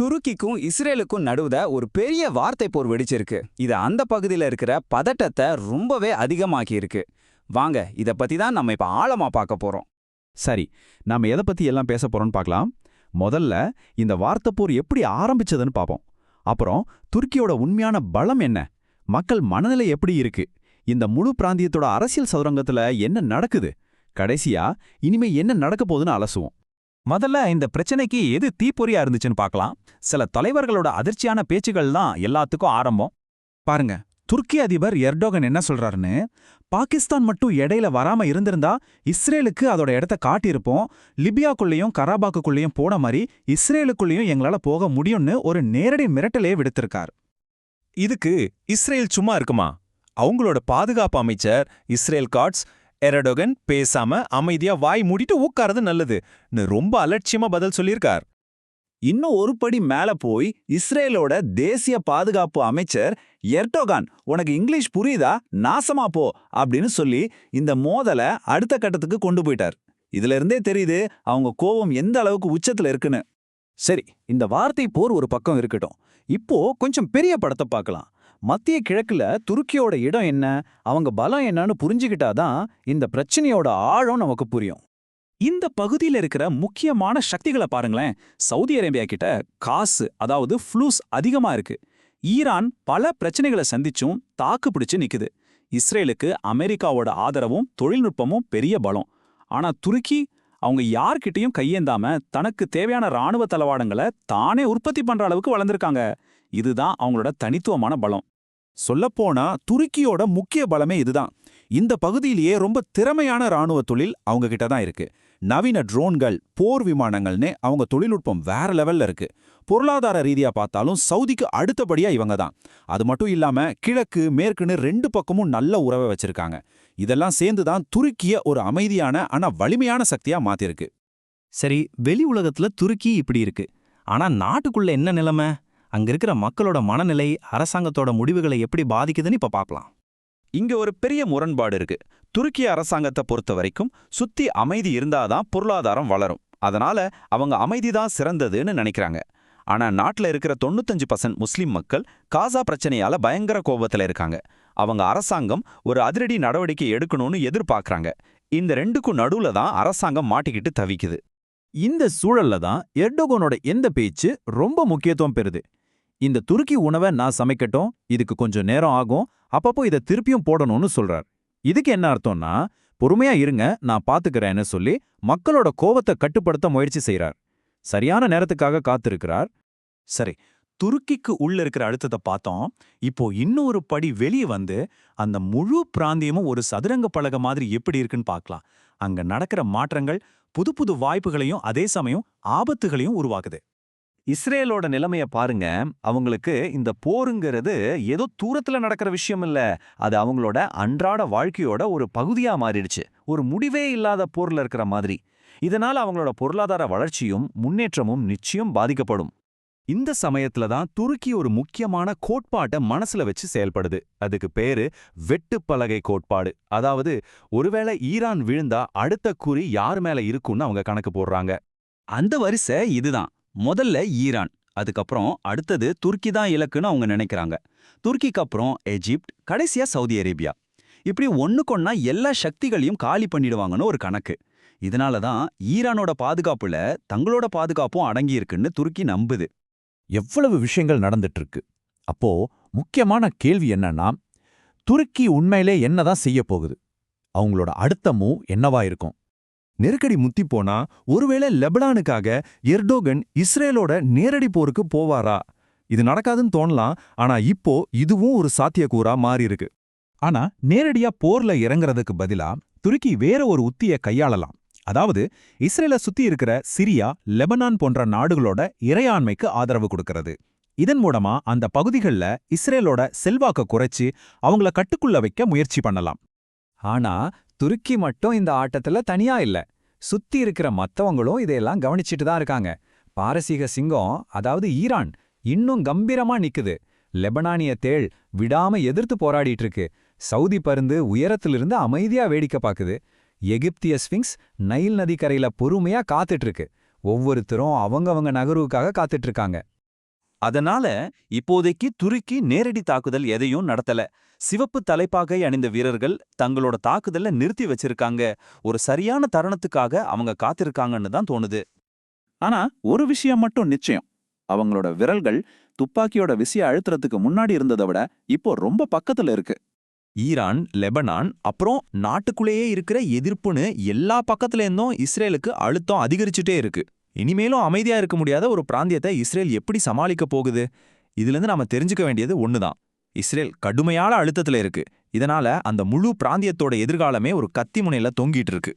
துருக்கிக்கும் இஸ்ரேலுக்கும் நடுவுல ஒரு பெரிய வார்த்தை போர் வெடிச்சிருக்கு. இது அந்த பகுதியில் இருக்கிற பதட்டத்தை ரொம்பவே அதிகமாக்கி இருக்கு. வாங்க இத பத்தி தான் நம்ம இப்ப ஆழமா பார்க்க போறோம். சரி, நாம எதை பத்தி எல்லாம் பேச போறோம்னு பார்க்கலாம். முதல்ல இந்த வார்த்தை போர் எப்படி ஆரம்பிச்சதுன்னு பார்ப்போம். அப்புறம் துருக்கியோட உண்மையான பலம் என்ன, மக்கள் மனநிலை எப்படி இருக்கு, இந்த முழு பிராந்தியத்தோட அரசியல் சதுரங்கத்துல என்ன நடக்குது, கடைசியா இனிமே என்ன நடக்க போகுதுன்னு அலசுவோம். முதல்ல இந்த பிரச்சனைக்கு எது தீப்பொறியா இருந்துச்சுன்னு பார்க்கலாம். சில தலைவர்களோட அதிர்ச்சியான பேச்சுகள் தான் எல்லாத்துக்கும் ஆரம்பம். பாருங்க, துருக்கி அதிபர் எர்டோகன் என்ன சொல்றாருன்னு, பாகிஸ்தான் மட்டும் இடையில வராம இருந்திருந்தா இஸ்ரேலுக்கு அதோட இடத்த காட்டியிருப்போம், லிபியாக்குள்ளேயும் கராபாக்குள்ளேயும் போன மாதிரி இஸ்ரேலுக்குள்ளேயும் எங்களால போக முடியும்னு ஒரு நேரடி மிரட்டலே விடுத்திருக்கார். இதுக்கு இஸ்ரேல் சும்மா இருக்குமா? அவங்களோட பாதுகாப்பு அமைச்சர் இஸ்ரேல் காட்ஸ் எர்டோகன் பேசாம அமைதியா வாய் மூடிட்டு உட்காரது நல்லதுன்னு ரொம்ப அலட்சியமா பதில் சொல்லியிருக்கார். இன்னும் ஒரு படி மேல போய் இஸ்ரேலோட தேசிய பாதுகாப்பு அமைச்சர் எர்டோகான், உனக்கு இங்கிலீஷ் புரியுதா, நாசமா போ அப்படின்னு சொல்லி இந்த மோதலை அடுத்த கட்டத்துக்கு கொண்டு போயிட்டார். இதுல இருந்தே தெரியுது அவங்க கோபம் எந்த அளவுக்கு உச்சத்துல இருக்குன்னு. சரி, இந்த வார்த்தை போர் ஒரு பக்கம் இருக்கட்டும். இப்போ கொஞ்சம் பெரிய படத்தை பார்க்கலாம். மத்திய கிழக்குல துருக்கியோட இடம் என்ன, அவங்க பலம் என்னன்னு புரிஞ்சுக்கிட்டாதான் இந்த பிரச்சனையோட ஆழம் நமக்கு புரியும். இந்த பகுதியில் இருக்கிற முக்கியமான சக்திகளை பாருங்களேன். சவுதி அரேபியா கிட்ட காசு, அதாவது ஃப்ளூஸ் அதிகமா இருக்கு. ஈரான் பல பிரச்சனைகளை சந்திச்சும் தாக்கு பிடிச்சு நிக்குது. இஸ்ரேலுக்கு அமெரிக்காவோட ஆதரவும் தொழில்நுட்பமும் பெரிய பலம். ஆனா துருக்கி அவங்க யார்கிட்டையும் கையேந்தாம தனக்கு தேவையான ராணுவ தளவாடங்களை தானே உற்பத்தி பண்ற அளவுக்கு வளர்ந்துருக்காங்க. இதுதான் அவங்களோட தனித்துவமான பலம். சொல்லப்போனா துருக்கியோட முக்கிய பலமே இதுதான். இந்த பகுதியிலேயே ரொம்ப திறமையான ராணுவ தொழில் அவங்க கிட்ட தான் இருக்கு. நவீன ட்ரோன்கள், போர் விமானங்கள்னு அவங்க தொழில்நுட்பம் வேற லெவல்ல இருக்கு. பொருளாதார ரீதியா பார்த்தாலும் சவுதிக்கு அடுத்தபடியா இவங்க தான். அது மட்டும் இல்லாம கிழக்கு மேற்குன்னு ரெண்டு பக்கமும் நல்ல உறவை வச்சிருக்காங்க. இதெல்லாம் சேர்ந்துதான் துருக்கிய ஒரு அமைதியான ஆனா வலிமையான சக்தியா மாத்திருக்கு. சரி, வெளி உலகத்துல துருக்கி இப்படி இருக்கு. ஆனா நாட்டுக்குள்ள என்ன நிலைமை, அங்க இருக்கிற மக்களோட மனநிலை, அரசாங்கத்தோட முடிவுகளை எப்படி பாதிக்குதுன்னு இப்ப பார்க்கலாம். இங்க ஒரு பெரிய முரண்பாடு இருக்கு. துருக்கி அரசாங்கத்தை பொறுத்த வரைக்கும் சுத்தி அமைதி இருந்தாதான் பொருளாதாரம் வளரும். அதனால அவங்க அமைதிதான் சிறந்ததுன்னு நினைக்கிறாங்க. ஆனா நாட்டுல இருக்கிற 95% முஸ்லிம் மக்கள் காசா பிரச்சனையால பயங்கர கோபத்துல இருக்காங்க. அவங்க அரசாங்கம் ஒரு அதிரடி நடவடிக்கை எடுக்கணும்னு எதிர்பார்க்கறாங்க. இந்த ரெண்டுக்கும் நடுவுல தான் அரசாங்கம் மாட்டிக்கிட்டு தவிக்குது. இந்த சூழல்ல தான் எர்டோகனோட எந்த பேச்சு ரொம்ப முக்கியத்துவம் பெறுது. இந்த துருக்கி உணவை நான் சமைக்கட்டும், இதுக்கு கொஞ்சம் நேரம் ஆகும், அப்பப்போ இதை திருப்பியும் போடணும்னு சொல்றார். இதுக்கு என்ன அர்த்தம்னா, பொறுமையா இருங்க, நான் பாத்துக்கிறேன்னு சொல்லி மக்களோட கோவத்தை கட்டுப்படுத்த முயற்சி செய்றார். சரியான நேரத்துக்காக காத்திருக்கிறார். சரி, துருக்கிக்கு உள்ள இருக்கிற அழுத்தத்தை பார்த்தோம். இப்போ இன்னொரு படி வெளியே வந்து அந்த முழு பிராந்தியமும் ஒரு சதுரங்க பலகை மாதிரி எப்படி இருக்குன்னு பார்க்கலாம். அங்க நடக்கிற மாற்றங்கள் புது புது வாய்ப்புகளையும் அதே சமயம் ஆபத்துகளையும் உருவாக்குது. இஸ்ரேலோட நிலைமைய பாருங்க. அவங்களுக்கு இந்த போருங்கிறது ஏதோ தூரத்துல நடக்கிற விஷயம் இல்ல, அது அவங்களோட அன்றாட வாழ்க்கையோட ஒரு பகுதியா மாறிடுச்சு. ஒரு முடிவே இல்லாத போர்ல இருக்கிற மாதிரி. இதனால அவங்களோட பொருளாதார வளர்ச்சியும் முன்னேற்றமும் நிச்சயம் பாதிக்கப்படும். இந்த சமயத்துல தான் துருக்கி ஒரு முக்கியமான கோட்பாட்டை மனசுல வச்சு செயல்படுது. அதுக்கு பேரு வெட்டுப்பலகை கோட்பாடு. அதாவது, ஒருவேளை ஈரான் விழுந்தா அடுத்த குறி யார் மேல இருக்கும்னு அவங்க கணக்கு போடுறாங்க. அந்த வரிசை இதுதான். முதல்ல ஈரான், அதுக்கப்புறம் அடுத்தது துருக்கி தான் இலக்குன்னு அவங்க நினைக்கிறாங்க. துருக்கிக்கு அப்புறம் எஜிப்ட், கடைசியா சவுதி அரேபியா. இப்படி ஒண்ணுக்கொன்னா எல்லா சக்திகளையும் காலி பண்ணிடுவாங்கன்னு ஒரு கணக்கு. இதனால தான் ஈரானோட பாதுகாப்புல தங்களோட பாதுகாப்பும் அடங்கி இருக்குன்னு துருக்கி நம்புது. எவ்வளவு விஷயங்கள் நடந்துட்டு இருக்கு. அப்போ முக்கியமான கேள்வி என்னன்னா, துருக்கி உண்மையிலே என்னதான் செய்ய போகுது? அவங்களோட அடுத்த மூவ் என்னவா இருக்கும்? நெருக்கடி முத்தி போனா ஒருவேளை லெபனானுக்காக எர்டோகன் இஸ்ரேலோட நேரடி போருக்கு போவாரா? இது நடக்காதுன்னு தோணலாம். ஆனா இப்போ இதுவும் ஒரு சாத்தியக்கூறா மாறி இருக்கு. ஆனா நேரடியா போர்ல இறங்குறதுக்கு பதிலா துருக்கி வேற ஒரு உத்தியை கையாளலாம். அதாவது, இஸ்ரேலை சுத்தி இருக்கிற சிரியா, லெபனான் போன்ற நாடுகளோட இறையாண்மைக்கு ஆதரவு கொடுக்கிறது. இதன் மூலமா அந்த பகுதிகளில் இஸ்ரேலோட செல்வாக்க குறைச்சி அவங்கள கட்டுக்குள்ள வைக்க முயற்சி பண்ணலாம். ஆனா துருக்கி மட்டும் இந்த ஆட்டத்துல தனியா இல்ல. சுத்தி இருக்கிற மத்தவங்களும் இதையெல்லாம் கவனிச்சிட்டு தான் இருக்காங்க. பாரசீக சிங்கம், அதாவது ஈரான், இன்னும் கம்பீரமா நிக்குது. லெபனானிய தேள் விடாம எதிர்த்து போராடிட்டு இருக்கு. சவுதி பருந்து உயரத்திலிருந்து அமைதியா வேடிக்கை பாக்குது. எகிப்திய ஸ்பிங்ஸ் நைல் நதிக்கரையில பொறுமையா காத்துட்டு இருக்கு. ஒவ்வொருத்தரும் அவங்கவங்க நகர்வுக்காக காத்துட்டு இருக்காங்க. அதனால இப்போதைக்கு துருக்கி நேரடி தாக்குதல் எதையும் நடத்தல. சிவப்பு தலைப்பாகை அணிந்த வீரர்கள் தங்களோட தாக்குதலை நிறுத்தி வச்சிருக்காங்க. ஒரு சரியான தருணத்துக்காக அவங்க காத்திருக்காங்கன்னு தான் தோணுது. ஆனா ஒரு விஷயம் மட்டும் நிச்சயம், அவங்களோட விரல்கள் துப்பாக்கியோட விசைய அழுத்துறதுக்கு முன்னாடி இருந்ததை விட இப்போ ரொம்ப பக்கத்துல இருக்கு. ஈரான், லெபனான், அப்புறம் நாட்டுக்குள்ளேயே இருக்கிற எதிர்ப்புன்னு எல்லா பக்கத்துல இருந்தும் இஸ்ரேலுக்கு அழுத்தம் அதிகரிச்சுட்டே இருக்கு. இனிமேலும் அமைதியா இருக்க முடியாத ஒரு பிராந்தியத்தை இஸ்ரேல் எப்படி சமாளிக்க போகுது? இதிலிருந்து நாம தெரிஞ்சுக்க வேண்டியது ஒண்ணுதான். இஸ்ரேல் கடுமையான அழுத்தத்துல இருக்கு. இதனால அந்த முழு பிராந்தியத்தோட எதிர்காலமே ஒரு கத்தி முனையில தொங்கிட்டு இருக்கு.